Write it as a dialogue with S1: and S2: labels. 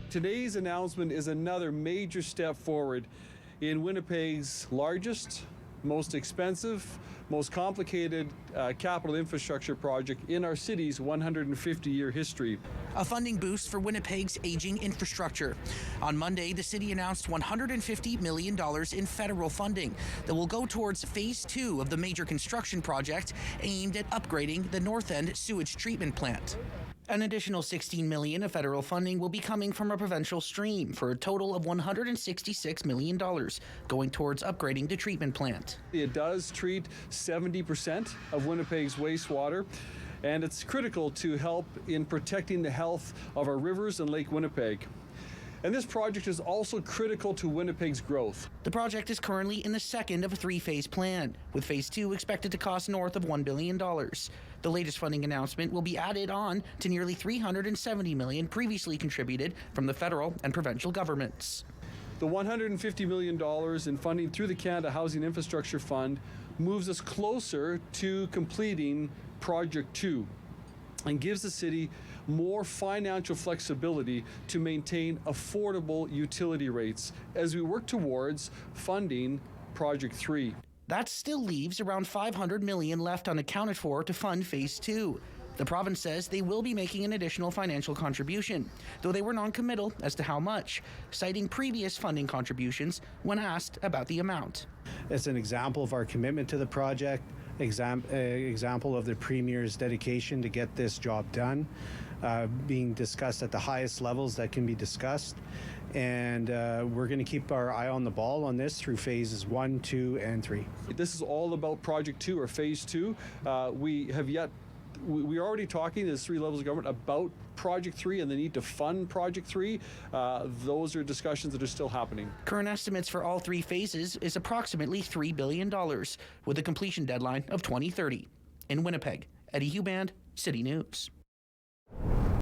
S1: Today's announcement is another major step forward in Winnipeg's largest, most expensive, most complicated capital infrastructure project in our city's 150-year history.
S2: A funding boost for Winnipeg's aging infrastructure. On Monday, the city announced $150 million in federal funding that will go towards Phase 2 of the major construction project aimed at upgrading the North End sewage treatment plant. An additional $16 million of federal funding will be coming from a provincial stream for a total of $166 million going towards upgrading the treatment plant.
S1: It does treat 70% of Winnipeg's wastewater, and it's critical to help in protecting the health of our rivers and Lake Winnipeg. And this project is also critical to Winnipeg's growth.
S2: The project is currently in the second of a three-phase plan, with Phase 2 expected to cost north of $1 billion. The latest funding announcement will be added on to nearly $370 million previously contributed from the federal and provincial governments.
S1: The $150 million in funding through the Canada Housing Infrastructure Fund moves us closer to completing Project 2 and gives the city more financial flexibility to maintain affordable utility rates as we work towards funding Project 3.
S2: That still leaves around $500 million left unaccounted for to fund Phase 2. The province says they will be making an additional financial contribution, though they were non-committal as to how much, citing previous funding contributions when asked about the amount.
S3: It's an example of our commitment to the project, example of the Premier's dedication to get this job done, being discussed at the highest levels that can be discussed. And we're going to keep our eye on the ball on this through phases 1, 2, and 3.
S1: This is all about Project 2 or Phase 2. We're already talking as three levels of government about Project 3 and the need to fund Project 3. Those are discussions that are still happening.
S2: Current estimates for all three phases is approximately $3 billion, with a completion deadline of 2030. In Winnipeg, Eddie Huband, City News.